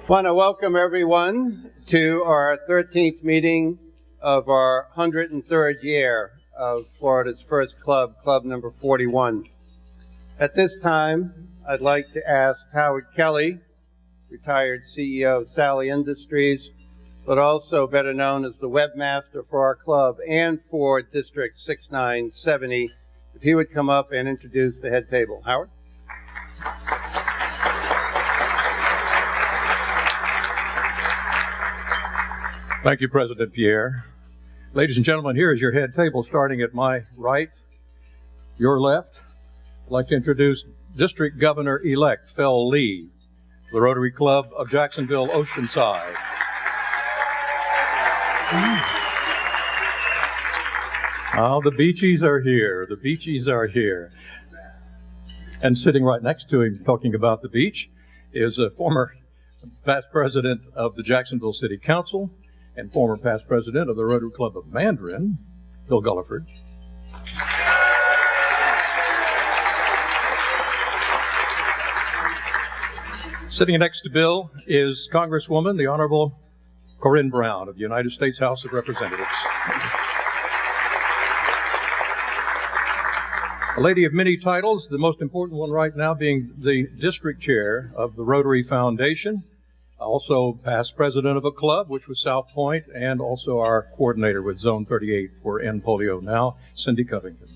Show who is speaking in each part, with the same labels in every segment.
Speaker 1: Want to welcome everyone to our 13th meeting of our 103rd year of Florida's first club, Club number 41. At this time, I'd like to ask Howard Kelly, retired CEO of Sally Industries, but also better known as the webmaster for our club and for District 6970, if he would come up and introduce the head table. Howard?
Speaker 2: Thank you, President Pierre. Ladies and gentlemen, here is your head table starting at my right, your left. I'd like to introduce District Governor-elect Phil Lee, the Rotary Club of Jacksonville Oceanside. Oh, the Beachies are here. The Beachies are here. And sitting right next to him, talking about the beach, is a former past president of the Jacksonville City Council and former past president of the Rotary Club of Mandarin, Bill Gulliford. Sitting next to Bill is Congresswoman, the Honorable Corinne Brown of the United States House of Representatives. A lady of many titles, the most important one right now being the district chair of the Rotary Foundation, also past president of a club, which was South Point, and also our coordinator with Zone 38 for End Polio Now, Cindy Covington.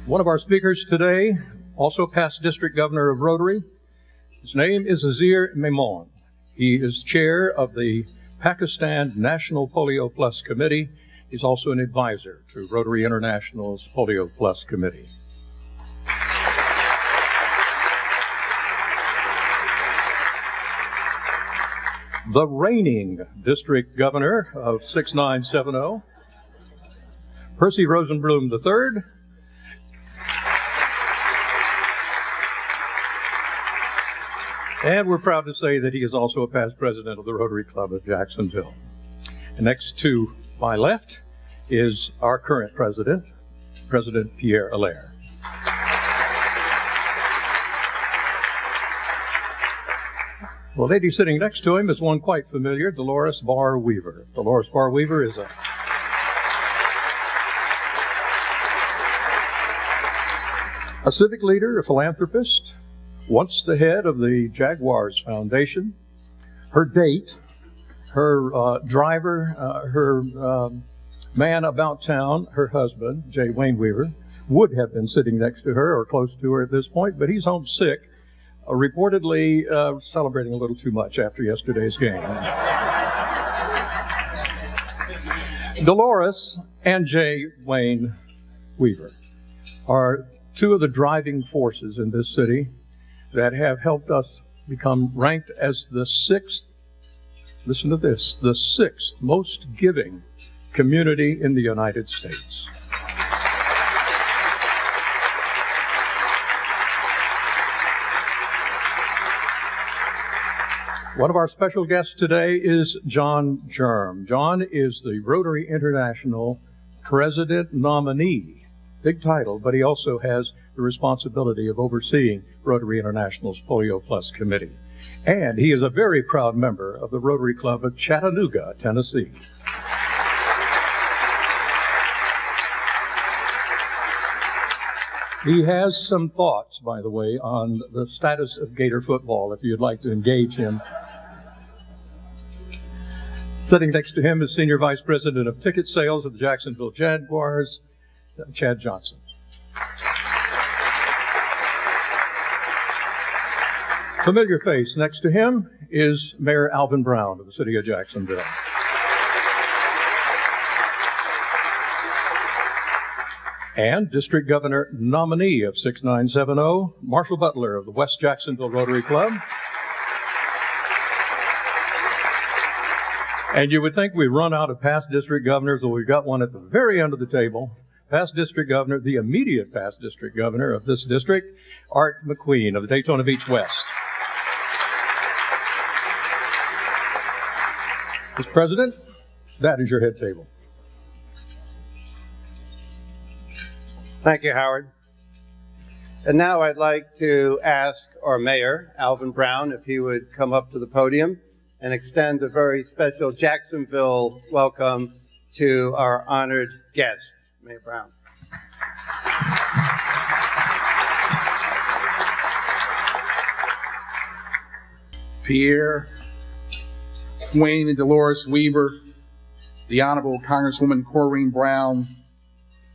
Speaker 2: One of our speakers today, also past district governor of Rotary, his name is Azir Memon. He is chair of the Pakistan National Polio Plus Committee. He's also an advisor to Rotary International's Polio Plus Committee. The reigning district governor of 6970, Percy Rosenblum III. And we're proud to say that he is also a past president of the Rotary Club of Jacksonville. And next to my left is our current president, President Pierre Allaire. The lady sitting next to him is one quite familiar, Dolores Barr Weaver. Dolores Barr Weaver is a civic leader, a philanthropist, once the head of the Jaguars Foundation. Her date, her driver, her man about town, her husband, J. Wayne Weaver, would have been sitting next to her or close to her at this point, but he's home sick. Reportedly celebrating a little too much after yesterday's game. Dolores and J. Wayne Weaver are two of the driving forces in this city that have helped us become ranked as the sixth, listen to this, the sixth most giving community in the United States. One of our special guests today is John Germ. John is the Rotary International President nominee. Big title, but he also has the responsibility of overseeing Rotary International's Polio Plus Committee. And he is a very proud member of the Rotary Club of Chattanooga, Tennessee. He has some thoughts, by the way, on the status of Gator football, if you'd like to engage him. Sitting next to him is Senior Vice President of Ticket Sales of the Jacksonville Jaguars, Chad Johnson. Familiar face next to him is Mayor Alvin Brown of the City of Jacksonville. And District Governor nominee of 6970, Marshall Butler of the West Jacksonville Rotary Club. And you would think we've run out of past district governors, but we've got one at the very end of the table. Past district governor, the immediate past district governor of this district, Art McQueen of the Daytona Beach West. Mr. President, that is your head table.
Speaker 1: Thank you, Howard. And now I'd like to ask our mayor, Alvin Brown, if he would come up to the podium and extend a very special Jacksonville welcome to our honored guest, Mayor Brown.
Speaker 3: Pierre, Wayne and Dolores Weaver, the Honorable Congresswoman Corrine Brown,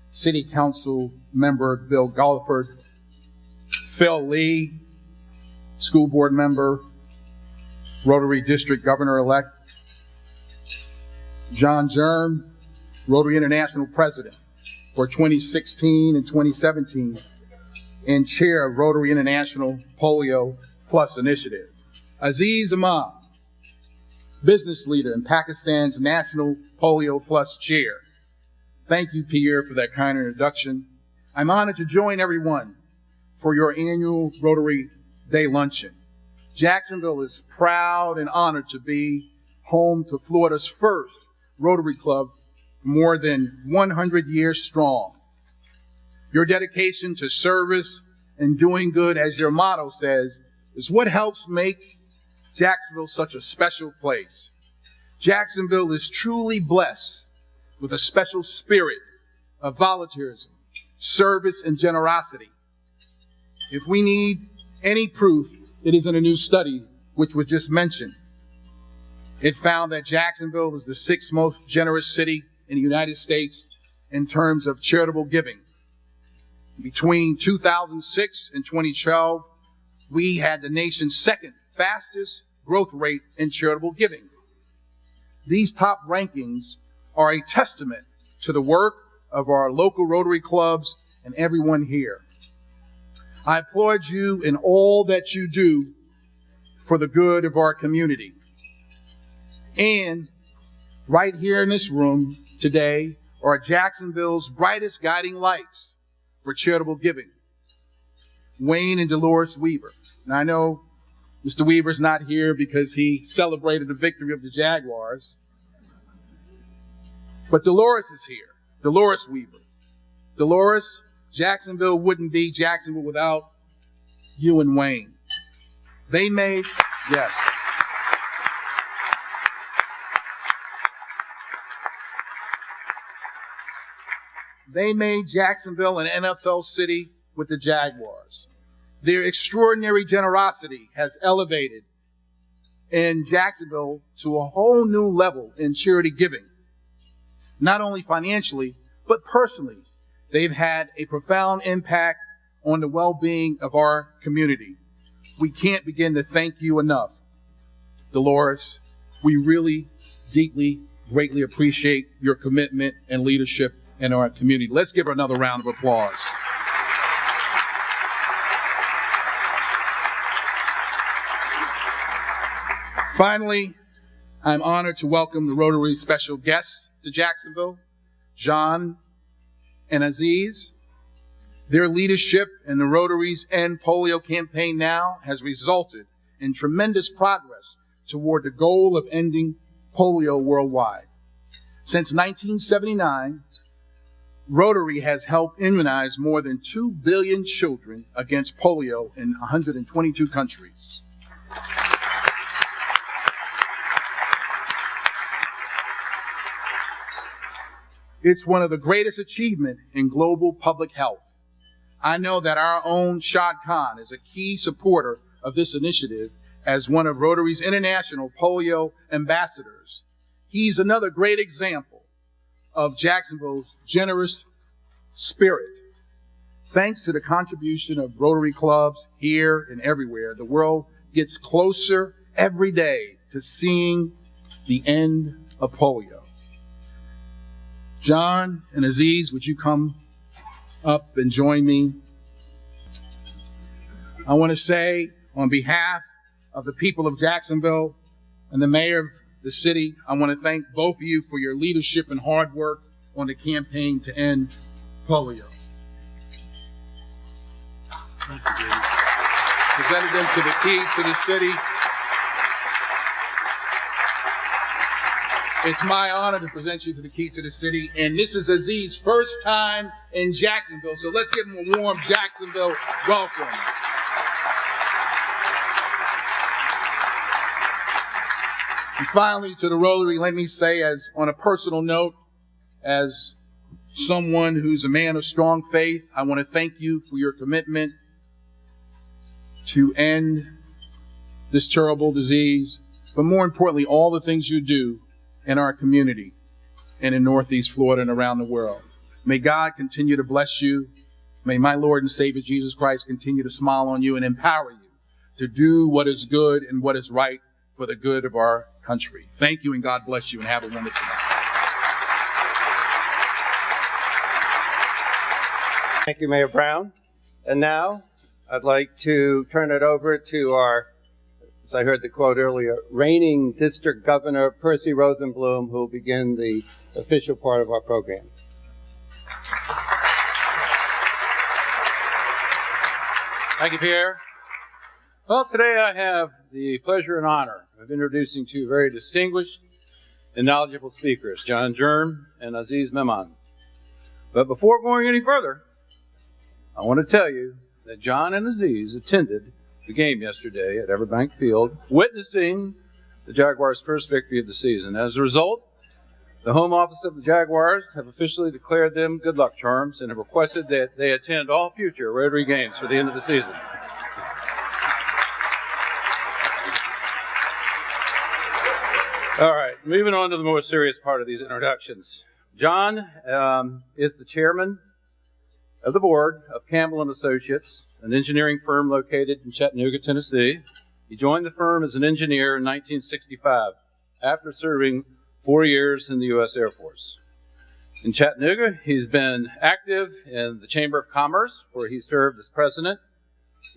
Speaker 3: City Council Member Bill Gulliford, Phil Lee, School Board Member, Rotary District Governor-elect, John Germ, Rotary International President for 2016 and 2017, and Chair of Rotary International Polio Plus Initiative. Aziz Imam, business leader and Pakistan's National Polio Plus Chair. Thank you, Pierre, for that kind introduction. I'm honored to join everyone for your annual Rotary Day Luncheon. Jacksonville is proud and honored to be home to Florida's first Rotary Club, more than 100 years strong. Your dedication to service and doing good, as your motto says, is what helps make Jacksonville such a special place. Jacksonville is truly blessed with a special spirit of volunteerism, service, and generosity. If we need any proof, it is in a new study which was just mentioned. It found that Jacksonville is the 6th most generous city in the United States in terms of charitable giving. Between 2006 and 2012, we had the nation's second fastest growth rate in charitable giving. These top rankings are a testament to the work of our local Rotary clubs and everyone here. I applaud you in all that you do for the good of our community. And right here in this room today are Jacksonville's brightest guiding lights for charitable giving, Wayne and Dolores Weaver. Now, I know Mr. Weaver's not here because he celebrated the victory of the Jaguars, but Dolores is here, Dolores Weaver. Dolores, Jacksonville wouldn't be Jacksonville without you and Wayne. They made, yes. They made Jacksonville an NFL city with the Jaguars. Their extraordinary generosity has elevated in Jacksonville to a whole new level in charity giving. Not only financially, but personally, they've had a profound impact on the well-being of our community. We can't begin to thank you enough, Dolores. We really deeply, greatly appreciate your commitment and leadership in our community. Let's give her another round of applause. Finally, I'm honored to welcome the Rotary special guests to Jacksonville, John and Aziz. Their leadership in the Rotary's End Polio campaign now has resulted in tremendous progress toward the goal of ending polio worldwide. Since 1979, Rotary has helped immunize more than 2 billion children against polio in 122 countries. It's one of the greatest achievements in global public health. I know that our own Shad Khan is a key supporter of this initiative as one of Rotary's international polio ambassadors. He's another great example of Jacksonville's generous spirit. Thanks to the contribution of Rotary clubs here and everywhere, the world gets closer every day to seeing the end of polio. John and Aziz, would you come up and join me? I want to say, on behalf of the people of Jacksonville and the mayor of the city, I want to thank both of you for your leadership and hard work on the campaign to end polio. Thank you, David. Presented them to the key to the city. It's my honor to present you to the key to the city. And this is Aziz's first time in Jacksonville. So let's give him a warm Jacksonville welcome. And finally, to the Rotary, let me say, as on a personal note, as someone who's a man of strong faith, I want to thank you for your commitment to end this terrible disease, but more importantly, all the things you do in our community and in Northeast Florida and around the world. May God continue to bless you. May my Lord and Savior Jesus Christ continue to smile on you and empower you to do what is good and what is right for the good of our country. Thank you, and God bless you, and have a wonderful night.
Speaker 1: Thank you, Mayor Brown. And now I'd like to turn it over to our, as I heard the quote earlier, reigning District Governor Percy Rosenblum, who will begin the official part of our program.
Speaker 4: Thank you, Pierre. Well, today I have the pleasure and honor of introducing two very distinguished and knowledgeable speakers, John Germ and Aziz Mehman. But before going any further, I want to tell you that John and Aziz attended the game yesterday at Everbank Field, witnessing the Jaguars' first victory of the season. As a result, the home office of the Jaguars have officially declared them good luck charms and have requested that they attend all future Rotary games for the end of the season. All right, moving on to the more serious part of these introductions. John is the chairman of the board of Campbell & Associates, an engineering firm located in Chattanooga, Tennessee. He joined the firm as an engineer in 1965 after serving 4 years in the U.S. Air Force. In Chattanooga, he's been active in the Chamber of Commerce, where he served as president,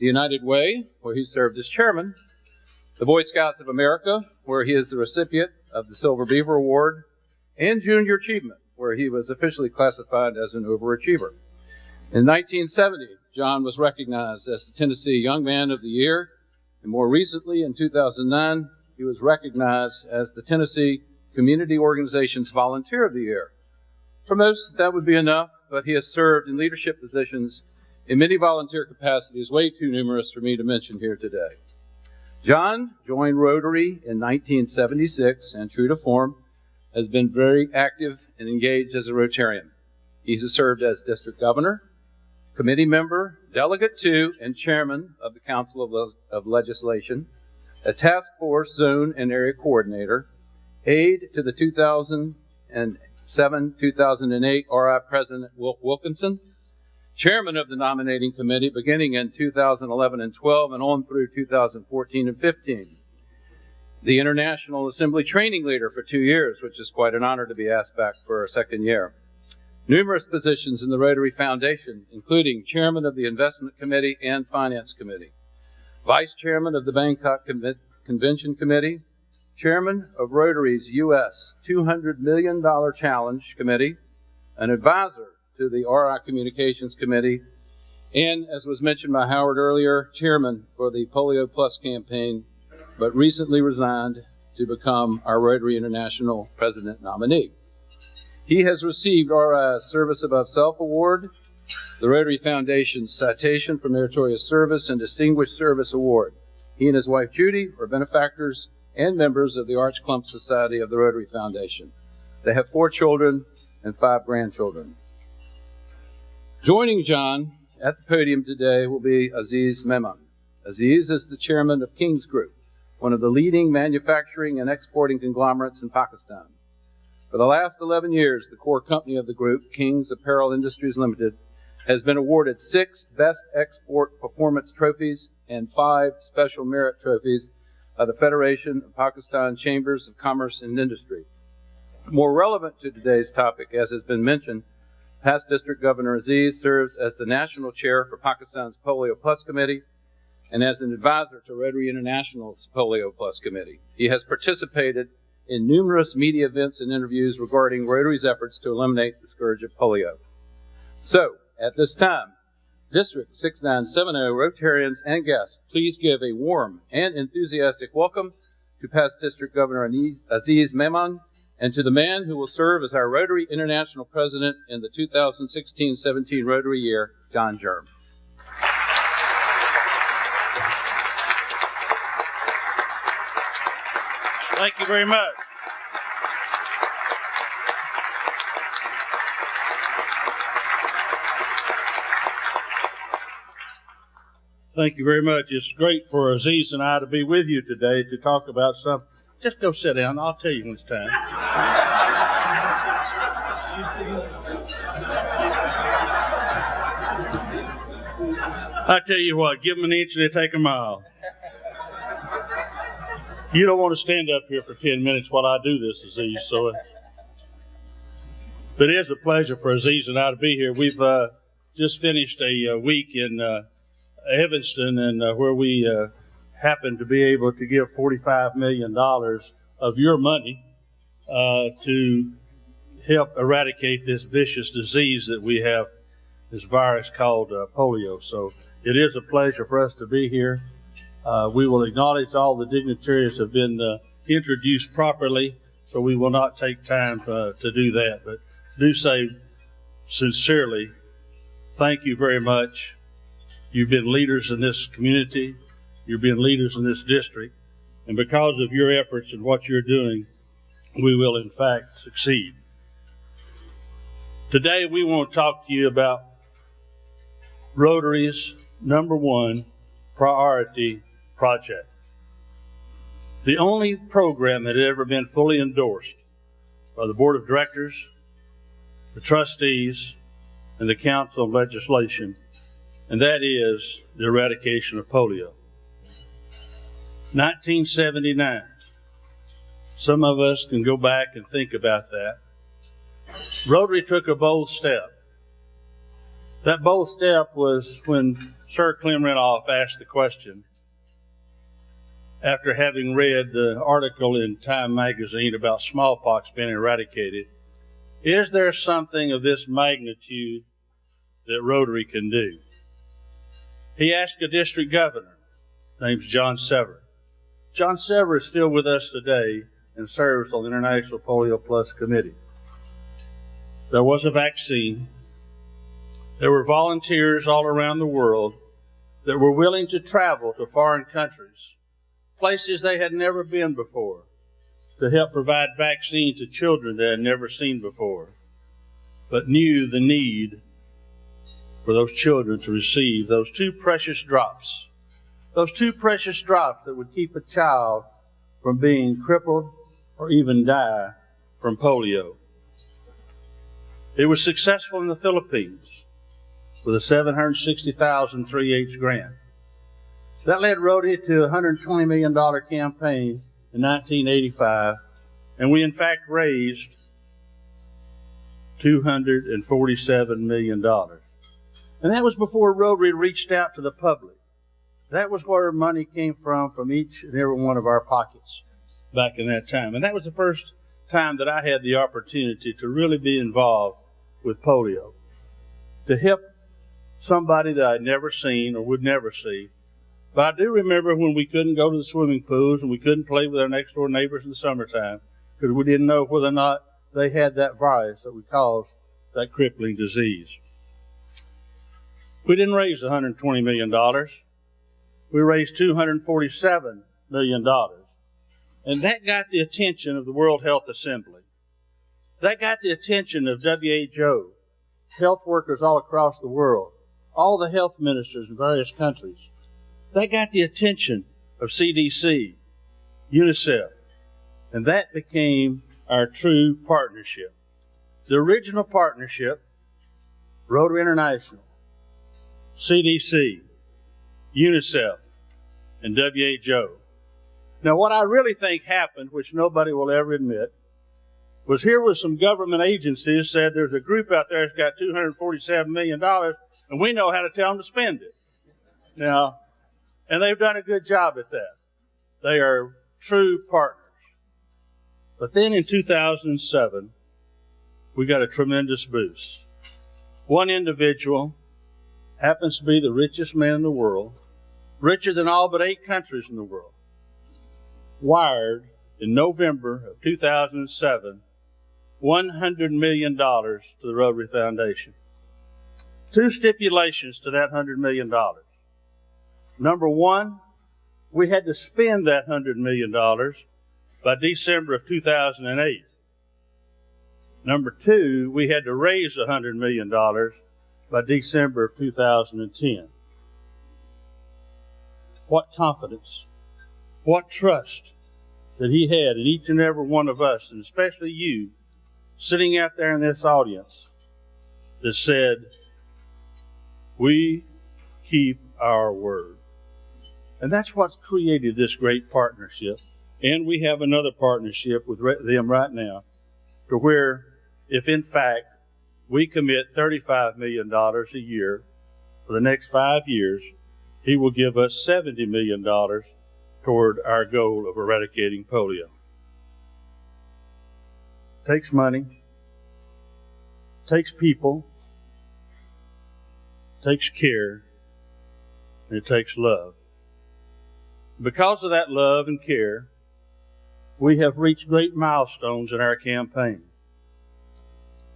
Speaker 4: the United Way, where he served as chairman, the Boy Scouts of America, where he is the recipient of the Silver Beaver Award, and Junior Achievement, where he was officially classified as an overachiever. In 1970, John was recognized as the Tennessee Young Man of the Year, and more recently, in 2009, he was recognized as the Tennessee Community Organization's Volunteer of the Year. For most, that would be enough, but he has served in leadership positions in many volunteer capacities, way too numerous for me to mention here today. John joined Rotary in 1976, and true to form, has been very active and engaged as a Rotarian. He has served as district governor, committee member, delegate to, and chairman of the Council of Legislation, a task force zone and area coordinator, aide to the 2007-2008 RI President Wilf Wilkinson, chairman of the nominating committee beginning in 2011 and 12 and on through 2014 and 15. The International Assembly training leader for 2 years, which is quite an honor to be asked back for a second year. Numerous positions in the Rotary Foundation, including chairman of the Investment Committee and Finance Committee, vice chairman of the Bangkok Convention Committee, chairman of Rotary's U.S. $200 million Challenge Committee, an advisor to the RI Communications Committee, and, as was mentioned by Howard earlier, chairman for the Polio Plus campaign, but recently resigned to become our Rotary International President nominee. He has received RI's Service Above Self Award, the Rotary Foundation's Citation for Meritorious Service, and Distinguished Service Award. He and his wife Judy are benefactors and members of the Arch Clump Society of the Rotary Foundation. They have 4 children and 5 grandchildren. Joining John at the podium today will be Aziz Mehman. Aziz is the chairman of King's Group, one of the leading manufacturing and exporting conglomerates in Pakistan. For the last 11 years, the core company of the group, King's Apparel Industries Limited, has been awarded 6 Best Export Performance Trophies and 5 Special Merit Trophies by the Federation of Pakistan Chambers of Commerce and Industry. More relevant to today's topic, as has been mentioned, past District Governor Aziz serves as the National Chair for Pakistan's Polio Plus Committee and as an advisor to Rotary International's Polio Plus Committee. He has participated in numerous media events and interviews regarding Rotary's efforts to eliminate the scourge of polio. So, at this time, District 6970 Rotarians and guests, please give a warm and enthusiastic welcome to past District Governor Aziz Mehman and to the man who will serve as our Rotary International President in the 2016-17 Rotary year, John Germ.
Speaker 5: Thank you very much. Thank you very much. It's great for Aziz and I to be with you today to talk about something. Just go sit down. I'll tell you when it's time. I tell you what, give them an inch and they take a mile. You don't want to stand up here for 10 minutes while I do this, Aziz. But it is a pleasure for Aziz and I to be here. We've just finished a week in Evanston, and where we happened to be able to give $45 million of your money to help eradicate this vicious disease that we have, this virus called polio. So it is a pleasure for us to be here. We will acknowledge all the dignitaries have been introduced properly, so we will not take time to do that. But do say sincerely, thank you very much. You've been leaders in this community. You've been leaders in this district. And because of your efforts and what you're doing, we will in fact succeed. Today we want to talk to you about Rotary's #1 priority project. The only program that had ever been fully endorsed by the Board of Directors, the trustees, and the Council of Legislation, and that is the eradication of polio. 1979. Some of us can go back and think about that. Rotary took a bold step. That bold step was when Sir Clem Renoff asked the question, after having read the article in Time magazine about smallpox being eradicated, is there something of this magnitude that Rotary can do? He asked a district governor, named John Sever. John Sever is still with us today and serves on the International Polio Plus Committee. There was a vaccine. There were volunteers all around the world that were willing to travel to foreign countries, places they had never been before, to help provide vaccine to children they had never seen before, but knew the need for those children to receive those two precious drops that would keep a child from being crippled or even die from polio. It was successful in the Philippines with a $760,000 3H grant. That led Rotary to a $120 million campaign in 1985, and we in fact raised $247 million. And that was before Rotary reached out to the public. That was where money came from each and every one of our pockets back in that time. And that was the first time that I had the opportunity to really be involved with polio, to help somebody that I'd never seen or would never see. But I do remember when we couldn't go to the swimming pools and we couldn't play with our next door neighbors in the summertime because we didn't know whether or not they had that virus that would cause that crippling disease. We didn't raise $120 million. We raised $247 million. And that got the attention of the World Health Assembly. That got the attention of WHO, health workers all across the world, all the health ministers in various countries. That got the attention of CDC, UNICEF, and that became our true partnership. The original partnership, Rotary International, CDC, UNICEF, and WHO. Now, what I really think happened, which nobody will ever admit, was here was some government agencies said there's a group out there that's got $247 million, and we know how to tell them to spend it. Now, and they've done a good job at that. They are true partners. But then in 2007, we got a tremendous boost. One individual happens to be the richest man in the world, richer than all but 8 countries in the world, wired in November of 2007 $100 million to the Rotary Foundation. Two stipulations to that $100 million. Number one, we had to spend that $100 million by December of 2008. Number two, we had to raise $100 million by December of 2010. What confidence, what trust that he had in each and every one of us, and especially you, sitting out there in this audience, that said, we keep our word. And that's what's created this great partnership. And we have another partnership with them right now, to where if in fact we commit $35 million a year for the next 5 years, he will give us $70 million toward our goal of eradicating polio. It takes money, it takes people, it takes care, and it takes love. Because of that love and care, we have reached great milestones in our campaign.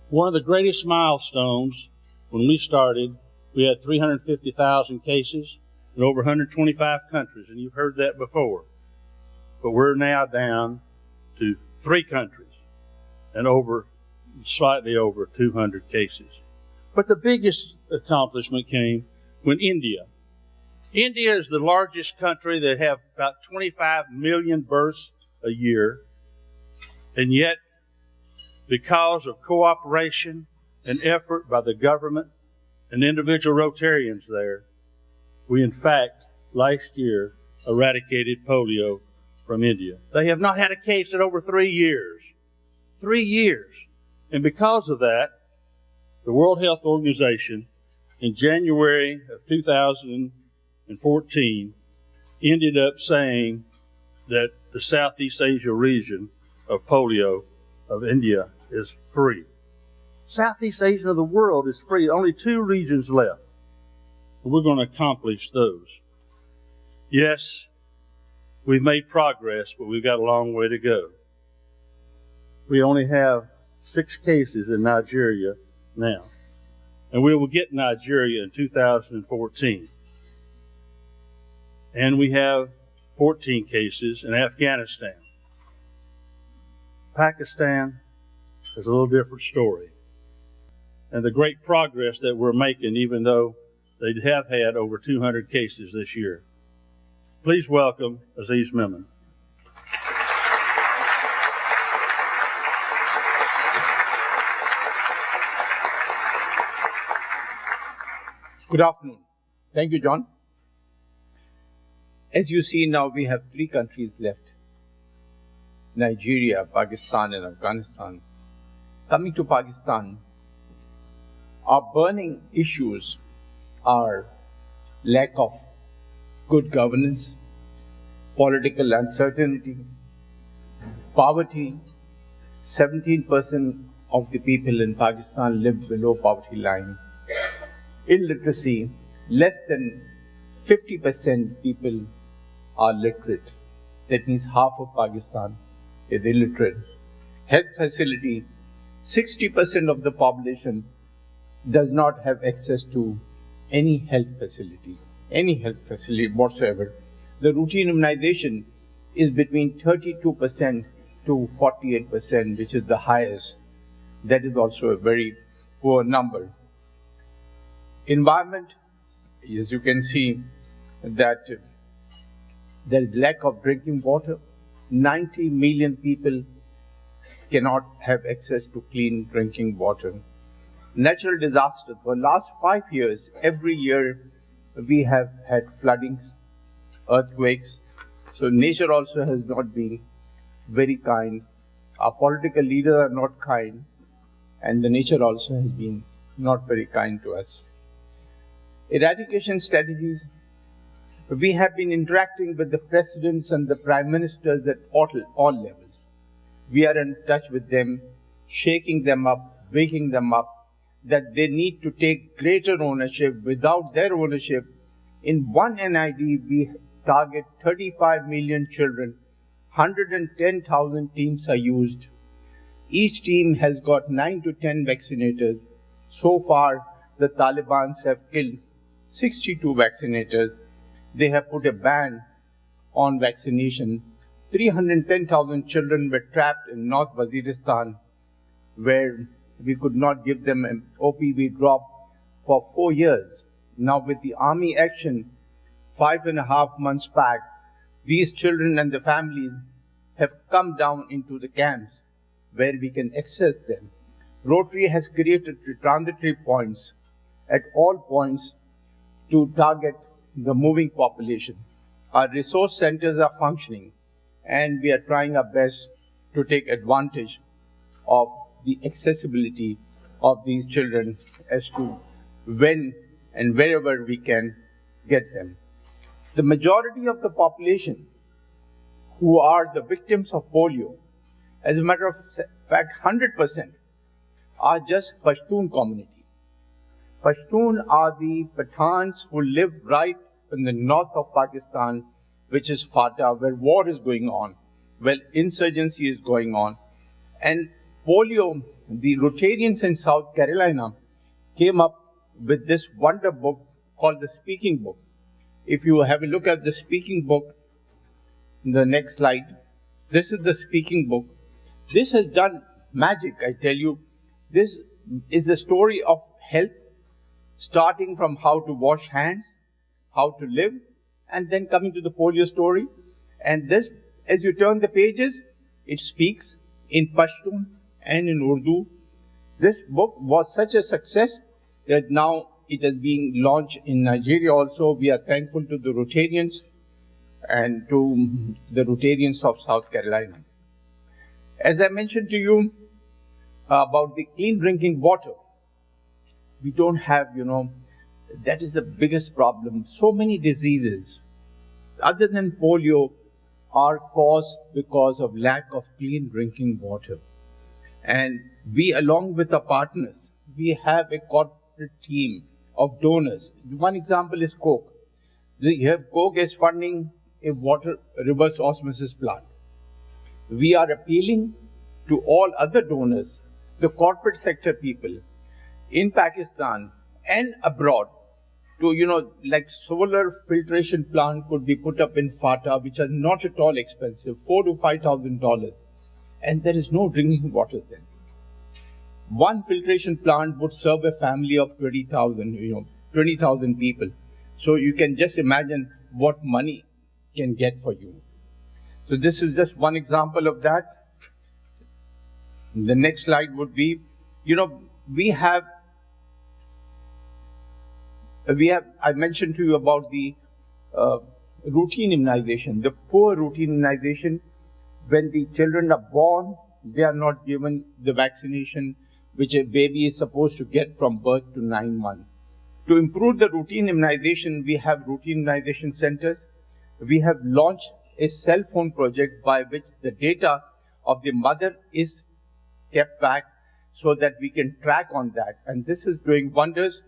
Speaker 5: One of the greatest milestones, when we started, we had 350,000 cases in over 125 countries, and you've heard that before. But we're now down to 3 countries and slightly over 200 cases. But the biggest accomplishment came when India is the largest country that have about 25 million births a year, and yet because of cooperation and effort by the government and individual Rotarians there, we in fact last year eradicated polio from India. They have not had a case in over 3 years. 3 years. And because of that, the World Health Organization in January of 2014 ended up saying that the Southeast Asia region of polio of India is free. Southeast Asia of the world is free. Only 2 regions left. We're going to accomplish those. Yes, we've made progress, but we've got a long way to go. We only have 6 cases in Nigeria now, and we will get Nigeria in 2014. And we have 14 cases in Afghanistan. Pakistan is a little different story. And the great progress that we're making, even though they have had over 200 cases this year. Please welcome Aziz Memon.
Speaker 6: Good afternoon. Thank you, John. As you see now, we have 3 countries left: Nigeria, Pakistan, and Afghanistan. Coming to Pakistan, our burning issues are lack of good governance, political uncertainty, poverty. 17% of the people in Pakistan live below poverty line. Illiteracy, less than 50% people are literate. That means half of Pakistan is illiterate. Health facility, 60% of the population does not have access to any health facility whatsoever. The routine immunization is between 32% to 48%, which is the highest. That is also a very poor number. Environment, as you can see, that there is lack of drinking water. 90 million people cannot have access to clean drinking water. Natural disaster. For the last 5 years, every year we have had floodings, earthquakes. So nature also has not been very kind. Our political leaders are not kind, and the nature also has been not very kind to us. Eradication strategies. We have been interacting with the presidents and the prime ministers at all levels. We are in touch with them, shaking them up, waking them up, that they need to take greater ownership. Without their ownership, in one NID, we target 35 million children, 110,000 teams are used. Each team has got 9 to 10 vaccinators. So far, the Taliban have killed 62 vaccinators. They have put a ban on vaccination. 310,000 children were trapped in North Waziristan, where we could not give them an OPV drop for 4 years. Now with the army action, 5.5 months back, these children and the families have come down into the camps where we can access them. Rotary has created transitory points at all points to target the moving population. Our resource centers are functioning, and we are trying our best to take advantage of the accessibility of these children as to when and wherever we can get them. The majority of the population who are the victims of polio, as a matter of fact, 100% are just Pashtun community. Pashtun are the Pathans who live right in the north of Pakistan, which is FATA, where war is going on, where insurgency is going on. And polio, the Rotarians in South Carolina came up with this wonder book called the Speaking Book. If you have a look at the Speaking Book, the next slide, this is the Speaking Book. This has done magic, I tell you. This is a story of health, starting from how to wash hands, how to live, and then coming to the polio story. And this, as you turn the pages, it speaks in Pashtun and in Urdu. This book was such a success that now it is being launched in Nigeria also. We are thankful to the Rotarians and to the Rotarians of South Carolina. As I mentioned to you about the clean drinking water, we don't have, that is the biggest problem. So many diseases, other than polio, are caused because of lack of clean drinking water. And we, along with our partners, we have a corporate team of donors. One example is Coke. Coke is funding a water reverse osmosis plant. We are appealing to all other donors, the corporate sector people in Pakistan and abroad, to, like solar filtration plant could be put up in FATA, which are not at all expensive, $4,000 to $5,000, and there is no drinking water then. One filtration plant would serve a family of 20,000 people. So you can just imagine what money can get for you. So this is just one example of that. The next slide would be, I mentioned to you about the routine immunization, the poor routine immunization. When the children are born, they are not given the vaccination which a baby is supposed to get from birth to 9 months. To improve the routine immunization, we have routine immunization centers. We have launched a cell phone project by which the data of the mother is kept back so that we can track on that. And this is doing wonders.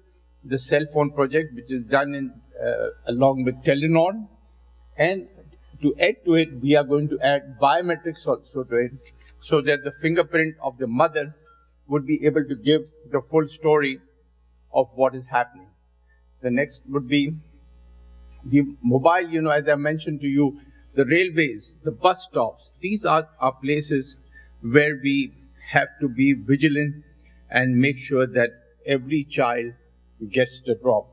Speaker 6: The cell phone project, which is done along with Telenor. And to add to it, we are going to add biometrics also to it, so that the fingerprint of the mother would be able to give the full story of what is happening. The next would be the mobile, as I mentioned to you, the railways, the bus stops. These are places where we have to be vigilant and make sure that every child gets the drop.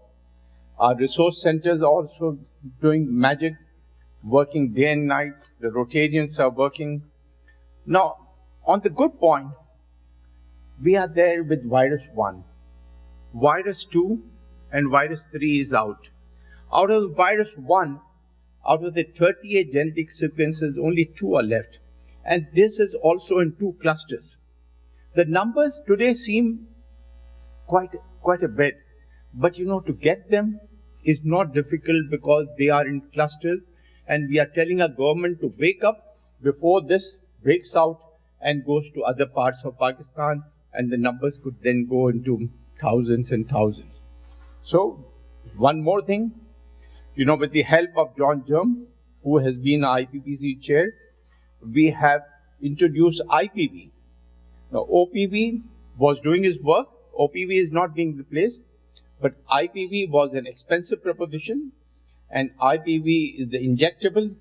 Speaker 6: Our resource centers are also doing magic, working day and night. The Rotarians are working. Now, on the good point, we are there with virus 1. Virus 2 and virus 3 is out. Out of virus 1, out of the 38 genetic sequences, only 2 are left. And this is also in 2 clusters. The numbers today seem quite a bit. But to get them is not difficult because they are in clusters. And we are telling our government to wake up before this breaks out and goes to other parts of Pakistan. And the numbers could then go into thousands and thousands. So, one more thing, with the help of John Germ, who has been our IPPC chair, we have introduced IPV. Now, OPV was doing his work. OPV is not being replaced, but IPV was an expensive proposition, and IPV is the injectable.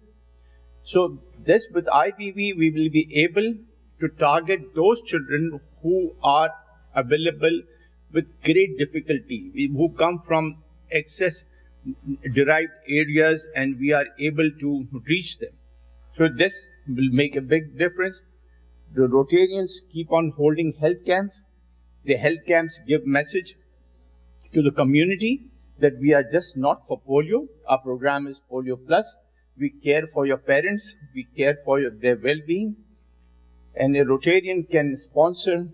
Speaker 6: So this, with IPV, we will be able to target those children who are available with great difficulty, who come from excess derived areas, and we are able to reach them. So this will make a big difference. The Rotarians keep on holding health camps. The health camps give message to the community that we are just not for polio. Our program is Polio Plus. We care for your parents. We care for their well-being. And a Rotarian can sponsor,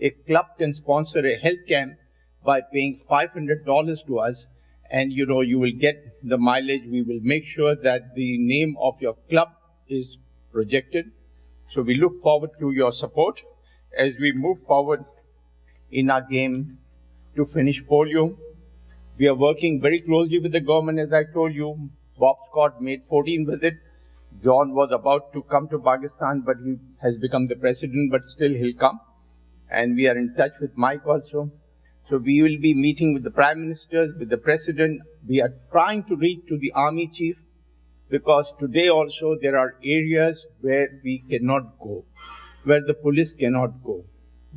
Speaker 6: a club can sponsor a health camp by paying $500 to us. And you will get the mileage. We will make sure that the name of your club is projected. So we look forward to your support as we move forward in our game to finish polio. We are working very closely with the government, as I told you. Bob Scott made 14 visits. John was about to come to Pakistan, but he has become the president, but still he'll come. And we are in touch with Mike also. So we will be meeting with the prime ministers, with the president. We are trying to reach to the army chief, because today also there are areas where we cannot go, where the police cannot go.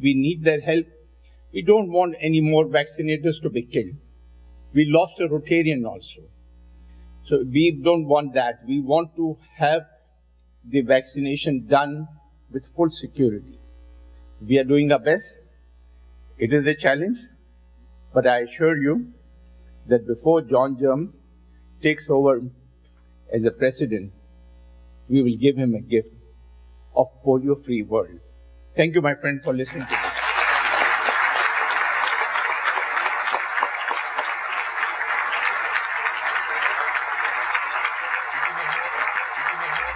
Speaker 6: We need their help. We don't want any more vaccinators to be killed. We lost a Rotarian also. So we don't want that. We want to have the vaccination done with full security. We are doing our best. It is a challenge, but I assure you that before John Germ takes over as a president, we will give him a gift of polio-free world. Thank you, my friend, for listening to me.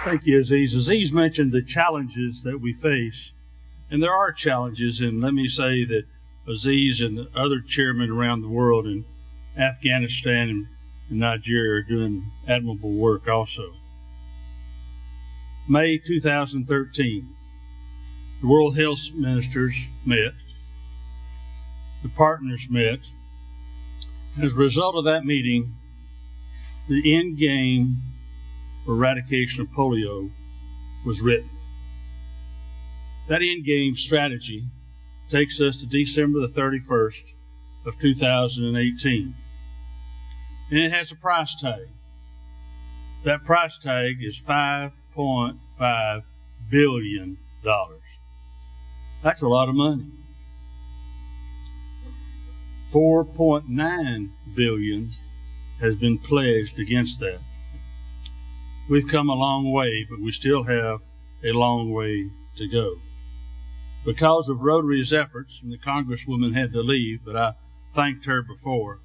Speaker 5: Thank you, Aziz. Aziz mentioned the challenges that we face, and there are challenges, and let me say that Aziz and the other chairmen around the world in Afghanistan and Nigeria are doing admirable work also. May 2013, the World Health Ministers met, the partners met. As a result of that meeting, the end game for eradication of polio was written. That end game strategy takes us to December the 31st of 2018. And it has a price tag. That price tag is $5.5 billion. That's a lot of money. 4.9 billion has been pledged against that. We've come a long way, but we still have a long way to go. Because of Rotary's efforts, and the Congresswoman had to leave, but I thanked her before.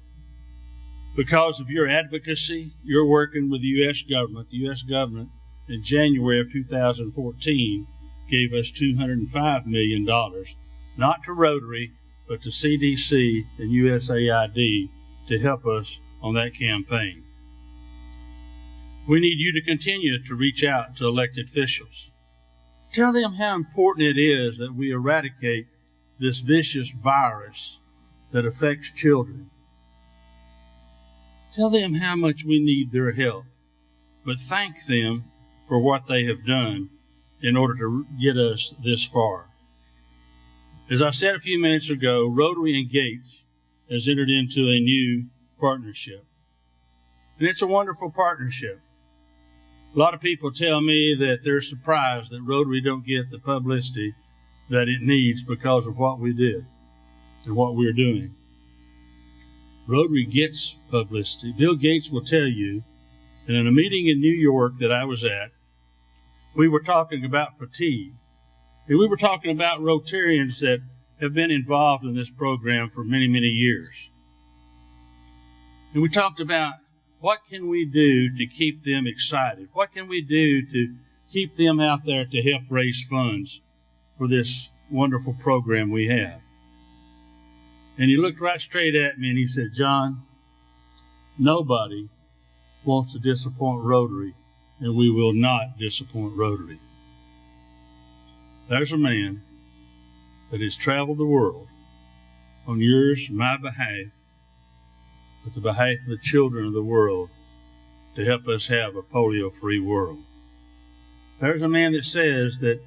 Speaker 5: Because of your advocacy, you're working with the U.S. government. The U.S. government in January of 2014 gave us $205 million, not to Rotary, but to CDC and USAID to help us on that campaign. We need you to continue to reach out to elected officials. Tell them how important it is that we eradicate this vicious virus that affects children. Tell them how much we need their help, but thank them for what they have done in order to get us this far. As I said a few minutes ago, Rotary and Gates has entered into a new partnership. And it's a wonderful partnership. A lot of people tell me that they're surprised that Rotary don't get the publicity that it needs because of what we did and what we're doing. Rotary gets publicity. Bill Gates will tell you that in a meeting in New York that I was at, we were talking about fatigue. And we were talking about Rotarians that have been involved in this program for many, many years. And we talked about what can we do to keep them excited? What can we do to keep them out there to help raise funds for this wonderful program we have? And he looked right straight at me and he said, John, nobody wants to disappoint Rotary, and we will not disappoint Rotary. There's a man that has traveled the world on yours, my behalf, but the behalf of the children of the world to help us have a polio-free world. There's a man that says that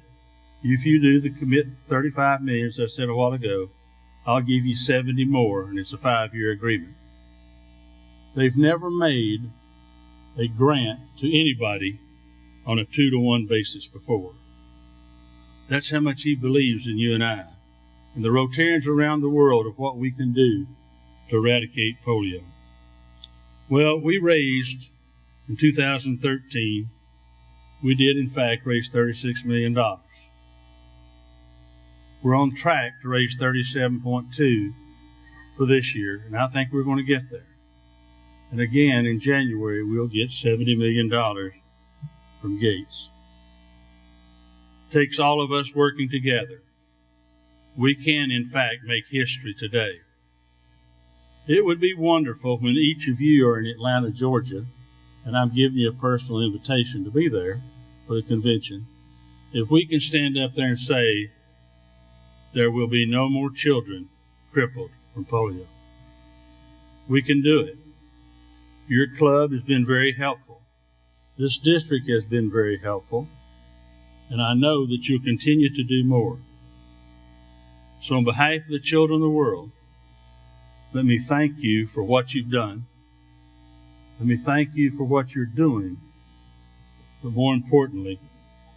Speaker 5: if you do the commit 35 million, as I said a while ago, I'll give you 70 more, and it's a 5-year agreement. They've never made a grant to anybody on a 2-to-1 basis before. That's how much he believes in you and I, and the Rotarians around the world of what we can do to eradicate polio. Well, we raised, in 2013, we did in fact raise $36 million. We're on track to raise 37.2 for this year, and I think we're going to get there. And again, in January, we'll get $70 million from Gates. It takes all of us working together. We can, in fact, make history today. It would be wonderful when each of you are in Atlanta, Georgia, and I'm giving you a personal invitation to be there for the convention, if we can stand up there and say, there will be no more children crippled from polio. We can do it. Your club has been very helpful. This district has been very helpful, and I know that you'll continue to do more. So on behalf of the children of the world, let me thank you for what you've done. Let me thank you for what you're doing. But more importantly,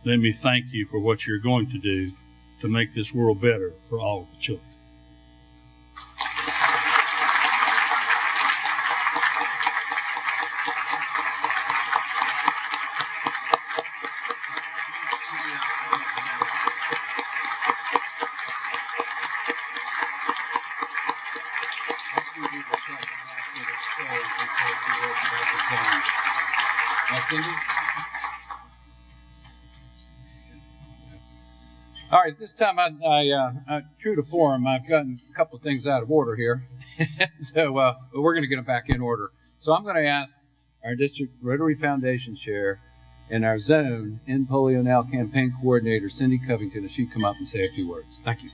Speaker 5: let me thank you for what you're going to do to make this world better for all of the children.
Speaker 4: All right, this time true to form, I've gotten a couple of things out of order here. So we're going to get them back in order. So I'm going to ask our district Rotary Foundation chair and our zone End Polio Now campaign coordinator, Cindy Covington, if she'd come up and say a few words. Thank you.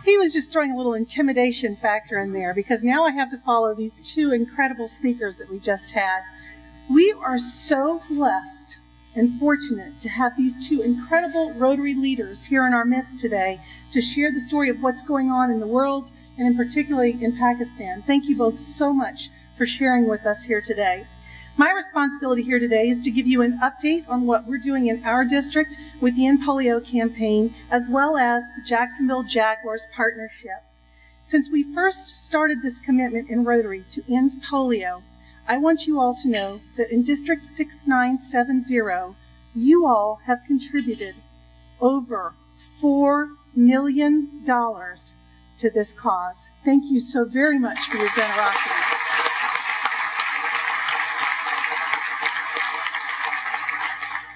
Speaker 7: He was just throwing a little intimidation factor in there because now I have to follow these two incredible speakers that we just had. We are so blessed and fortunate to have these two incredible Rotary leaders here in our midst today to share the story of what's going on in the world and in particularly in Pakistan. Thank you both so much for sharing with us here today. My responsibility here today is to give you an update on what we're doing in our district with the End Polio campaign, as well as the Jacksonville Jaguars partnership. Since we first started this commitment in Rotary to end polio, I want you all to know that in District 6970, you all have contributed over $4 million to this cause. Thank you so very much for your generosity.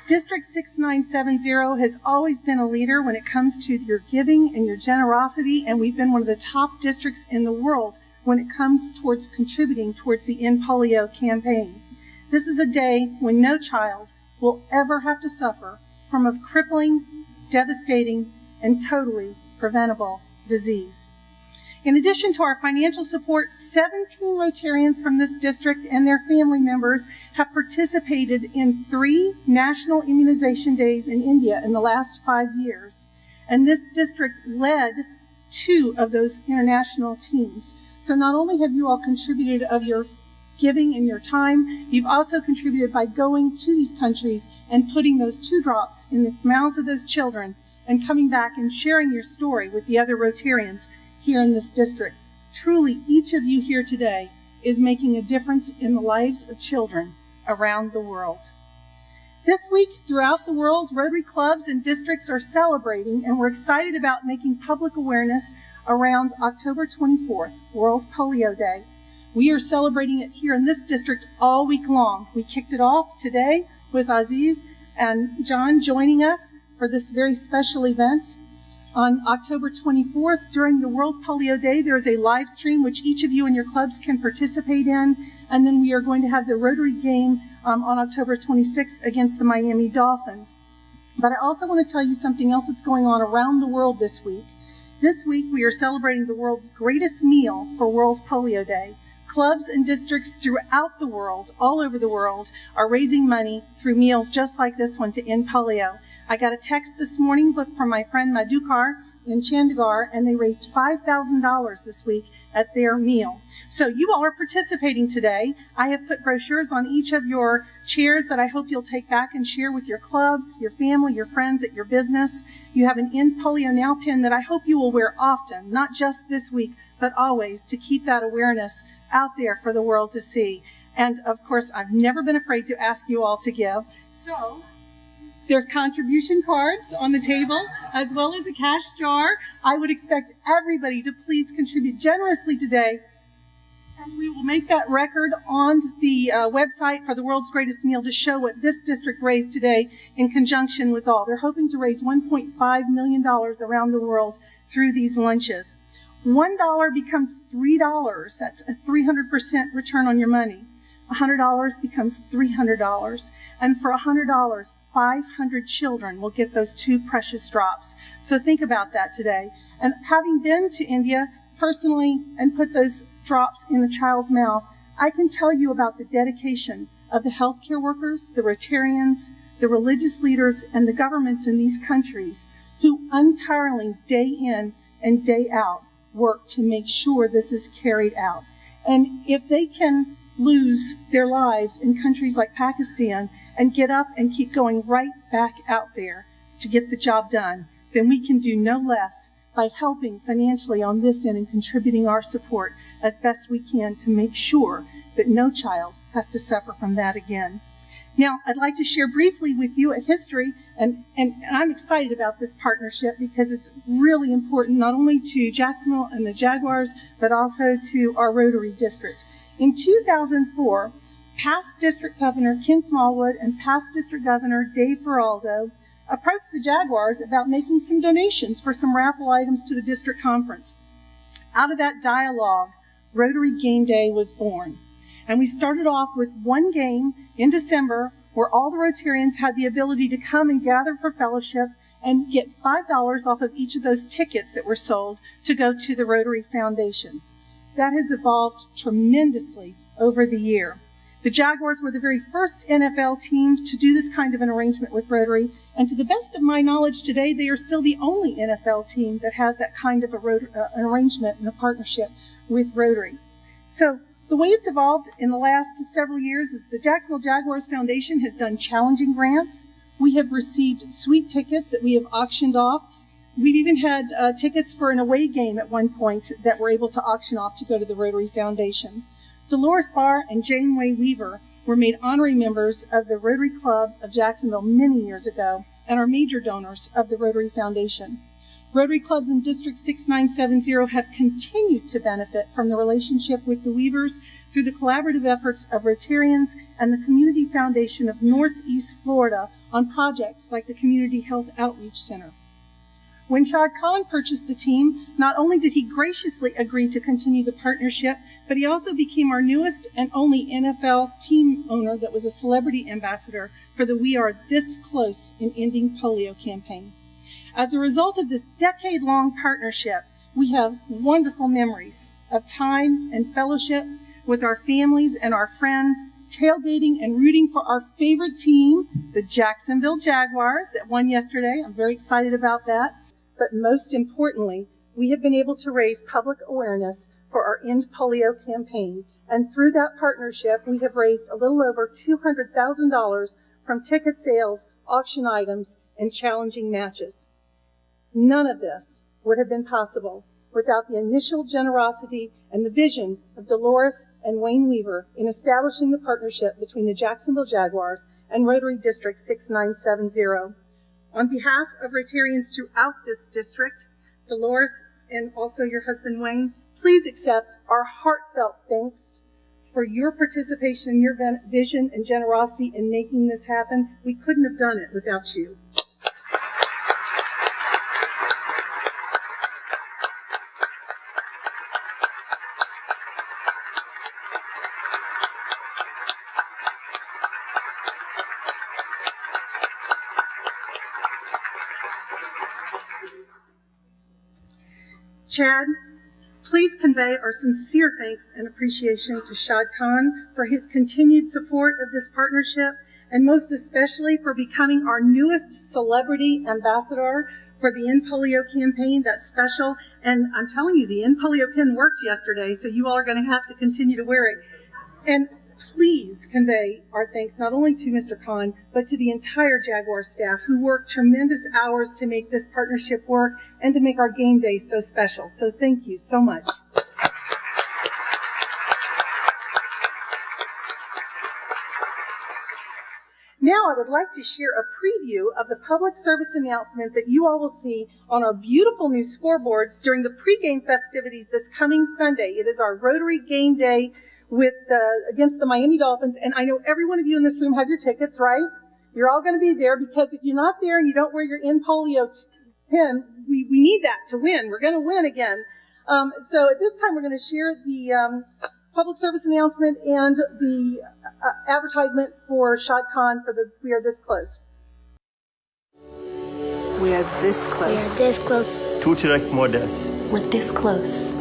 Speaker 7: District 6970 has always been a leader when it comes to your giving and your generosity, and we've been one of the top districts in the world when it comes towards contributing towards the End Polio campaign. This is a day when no child will ever have to suffer from a crippling, devastating, and totally preventable disease. In addition to our financial support, 17 Rotarians from this district and their family members have participated in 3 national immunization days in India in the last 5 years. And this district led 2 of those international teams. So not only have you all contributed of your giving and your time, you've also contributed by going to these countries and putting those 2 drops in the mouths of those children and coming back and sharing your story with the other Rotarians here in this district. Truly, each of you here today is making a difference in the lives of children around the world. This week, throughout the world, Rotary clubs and districts are celebrating, and we're excited about making public awareness around October 24th, World Polio Day. We are celebrating it here in this district all week long. We kicked it off today with Aziz and John joining us for this very special event. On October 24th, during the World Polio Day, there is a live stream which each of you and your clubs can participate in, and then we are going to have the Rotary game on October 26th against the Miami Dolphins. But I also want to tell you something else that's going on around the world this week. This week, we are celebrating the world's greatest meal for World Polio Day. Clubs and districts throughout the world, all over the world, are raising money through meals just like this one to end polio. I got a text this morning from my friend Madhukar in Chandigarh, and they raised $5,000 this week at their meal. So you all are participating today. I have put brochures on each of your chairs that I hope you'll take back and share with your clubs, your family, your friends at your business. You have an End Polio Now pin that I hope you will wear often, not just this week, but always, to keep that awareness out there for the world to see. And of course, I've never been afraid to ask you all to give. So there's contribution cards on the table, as well as a cash jar. I would expect everybody to please contribute generously today. And we will make that record on the website for the World's Greatest Meal to show what this district raised today in conjunction with all. They're hoping to raise $1.5 million around the world through these lunches. $1 becomes $3. That's a 300% return on your money. $100 becomes $300. And for $100, 500 children will get those 2 precious drops. So think about that today. And having been to India personally and put those drops in the child's mouth, I can tell you about the dedication of the healthcare workers, the Rotarians, the religious leaders, and the governments in these countries who untiringly, day in and day out, work to make sure this is carried out. And if they can lose their lives in countries like Pakistan and get up and keep going right back out there to get the job done, then we can do no less by helping financially on this end and contributing our support as best we can to make sure that no child has to suffer from that again. Now, I'd like to share briefly with you a history, and I'm excited about this partnership because it's really important not only to Jacksonville and the Jaguars, but also to our Rotary District. In 2004, past District Governor Ken Smallwood and past District Governor Dave Feraldo approached the Jaguars about making some donations for some raffle items to the district conference. Out of that dialogue, Rotary Game Day was born. And we started off with one game in December where all the Rotarians had the ability to come and gather for fellowship and get $5 off of each of those tickets that were sold to go to the Rotary Foundation. That has evolved tremendously over the year. The Jaguars were the very first NFL team to do this kind of an arrangement with Rotary, and to the best of my knowledge today, they are still the only NFL team that has that kind of an arrangement and a partnership with Rotary. So the way it's evolved in the last several years is the Jacksonville Jaguars Foundation has done challenging grants. We have received sweet tickets that we have auctioned off. We've even had tickets for an away game at one point that we're able to auction off to go to the Rotary Foundation. Dolores Barr and Janeway Weaver were made honorary members of the Rotary Club of Jacksonville many years ago and are major donors of the Rotary Foundation. Rotary clubs in District 6970 have continued to benefit from the relationship with the Weavers through the collaborative efforts of Rotarians and the Community Foundation of Northeast Florida on projects like the Community Health Outreach Center. When Shad Khan purchased the team, not only did he graciously agree to continue the partnership, but he also became our newest and only NFL team owner that was a celebrity ambassador for the We Are This Close in Ending Polio campaign. As a result of this decade-long partnership, we have wonderful memories of time and fellowship with our families and our friends, tailgating and rooting for our favorite team, the Jacksonville Jaguars, that won yesterday. I'm very excited about that. But most importantly, we have been able to raise public awareness for our End Polio campaign. And through that partnership, we have raised a little over $200,000 from ticket sales, auction items, and challenging matches. None of this would have been possible without the initial generosity and the vision of Dolores and Wayne Weaver in establishing the partnership between the Jacksonville Jaguars and Rotary District 6970. On behalf of Rotarians throughout this district, Dolores and also your husband Wayne, please accept our heartfelt thanks for your participation, your vision and generosity in making this happen. We couldn't have done it without you. Chad, please convey our sincere thanks and appreciation to Shad Khan for his continued support of this partnership, and most especially for becoming our newest celebrity ambassador for the End Polio campaign. That's special. And I'm telling you, the End Polio pin worked yesterday, so you all are going to have to continue to wear it. And please convey our thanks not only to Mr. Khan, but to the entire Jaguar staff who worked tremendous hours to make this partnership work and to make our game day so special. So thank you so much. Now I would like to share a preview of the public service announcement that you all will see on our beautiful new scoreboards during the pregame festivities this coming Sunday. It is our Rotary game day against the Miami Dolphins, and I know every one of you in this room have your tickets, right? You're all going to be there, because if you're not there and you don't wear your End Polio pin, we need that to win. We're going to win again. So at this time, we're going to share the public service announcement and the advertisement for Shad Khan for the We Are This Close.
Speaker 8: We are this close.
Speaker 9: We are this close.
Speaker 10: To direct modest.
Speaker 8: We're this close.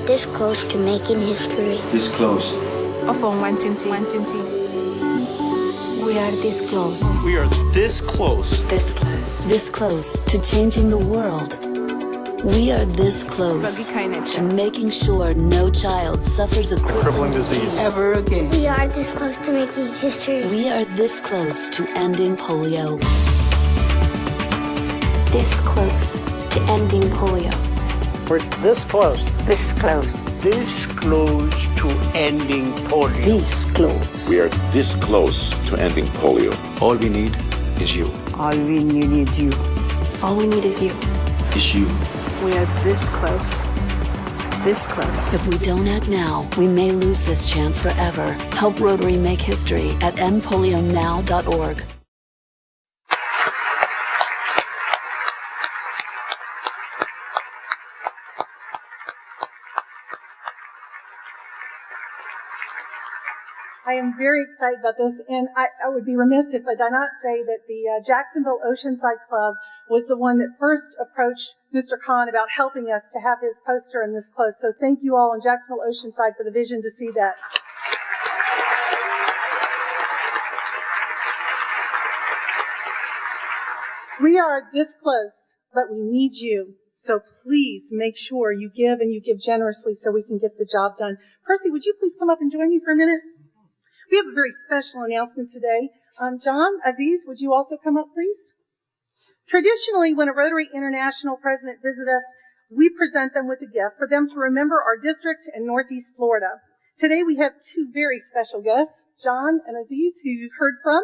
Speaker 9: This close to making history.
Speaker 10: This close.
Speaker 8: Of all 120. We are this close.
Speaker 10: We are this close.
Speaker 8: This close.
Speaker 11: This close to changing the world. We are this close to making sure no child suffers a crippling disease
Speaker 8: ever again.
Speaker 9: We are this close to making history.
Speaker 11: We are this close to ending polio.
Speaker 8: This close to ending polio.
Speaker 12: We're this close.
Speaker 8: This close.
Speaker 12: This close to ending polio.
Speaker 11: This close.
Speaker 13: We are this close to ending polio.
Speaker 10: All we need is you.
Speaker 8: All we need is you. All we need is you.
Speaker 10: Is you.
Speaker 8: We are this close. This close.
Speaker 11: If we don't act now, we may lose this chance forever. Help Rotary make history at endpolionow.org.
Speaker 7: I am very excited about this, and I would be remiss if I did not say that the Jacksonville Oceanside Club was the one that first approached Mr. Khan about helping us to have his poster in this close. So thank you all in Jacksonville Oceanside for the vision to see that. We are this close, but we need you. So please make sure you give, and you give generously so we can get the job done. Percy, would you please come up and join me for a minute? We have a very special announcement today. John, Aziz, would you also come up, please? Traditionally, when a Rotary International president visits us, we present them with a gift for them to remember our district in Northeast Florida. Today, we have two very special guests, John and Aziz, who you've heard from,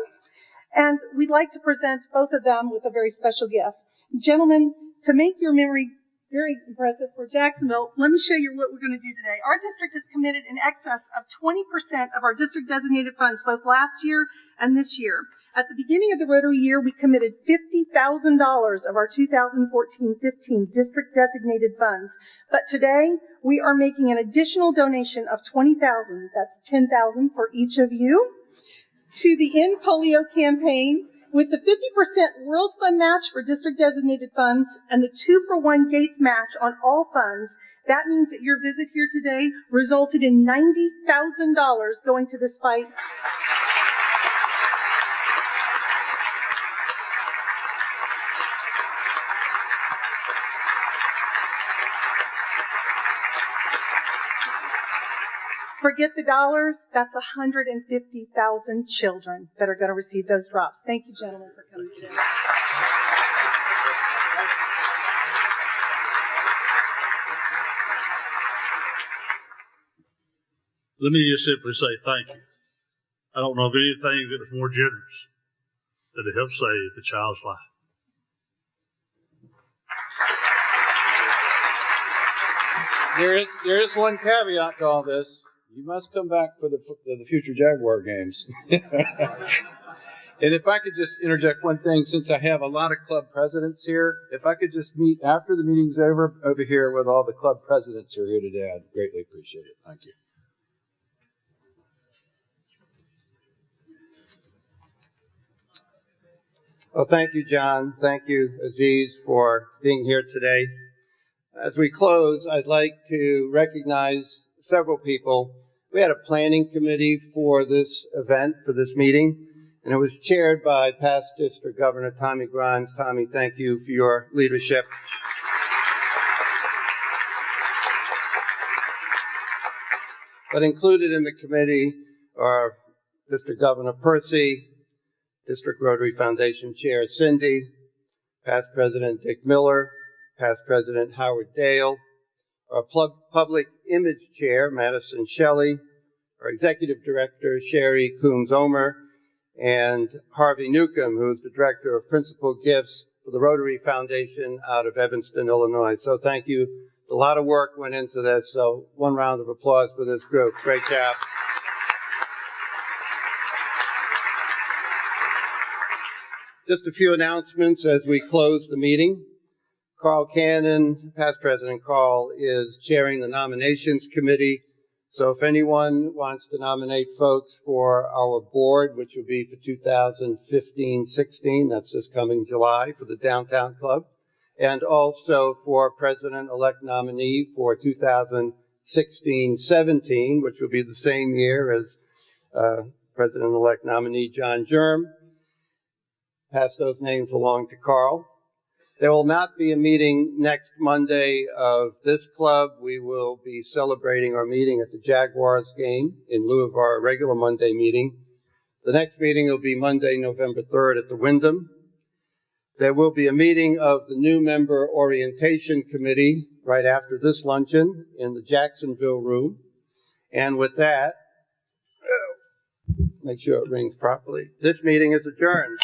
Speaker 7: and we'd like to present both of them with a very special gift. Gentlemen, to make your memory very impressive for Jacksonville, let me show you what we're going to do today. Our district has committed in excess of 20% of our district designated funds, both last year and this year. At the beginning of the Rotary year, we committed $50,000 of our 2014-15 district designated funds. But today, we are making an additional donation of $20,000. That's $10,000 for each of you to the End Polio campaign, with the 50% World Fund match for district designated funds and the 2-for-1 Gates match on all funds. That means that your visit here today resulted in $90,000 going to this fight. Forget the dollars, that's 150,000 children that are going to receive those drops. Thank you, gentlemen, for coming today.
Speaker 5: Let me just simply say thank you. I don't know of anything that was more generous than to help save a child's life.
Speaker 4: There is one caveat to all this. You must come back for the future Jaguar games. And if I could just interject one thing, since I have a lot of club presidents here, if I could just meet after the meeting's over here with all the club presidents who are here today, I'd greatly appreciate it. Thank you.
Speaker 1: Well, thank you, John. Thank you, Aziz, for being here today. As we close, I'd like to recognize several people. We had a planning committee for this event, for this meeting, and it was chaired by past District Governor Tommy Grimes. Tommy, thank you for your leadership. But included in the committee are District Governor Percy, District Rotary Foundation Chair Cindy, past President Dick Miller, past President Howard Dale, our Public Image Chair, Madison Shelley, our Executive Director, Sherry Coombs-Omer, and Harvey Newcomb, who is the Director of Principal Gifts for the Rotary Foundation out of Evanston, Illinois. So thank you. A lot of work went into this, so one round of applause for this group. Great job. Just a few announcements as we close the meeting. Carl Cannon, past President Carl, is chairing the nominations committee. So if anyone wants to nominate folks for our board, which will be for 2015-16, that's this coming July for the Downtown Club, and also for President-elect nominee for 2016-17, which will be the same year as President-elect nominee John Germ. Pass those names along to Carl. There will not be a meeting next Monday of this club. We will be celebrating our meeting at the Jaguars game in lieu of our regular Monday meeting. The next meeting will be Monday, November 3rd at the Wyndham. There will be a meeting of the new member orientation committee right after this luncheon in the Jacksonville room. And with that, make sure it rings properly. This meeting is adjourned.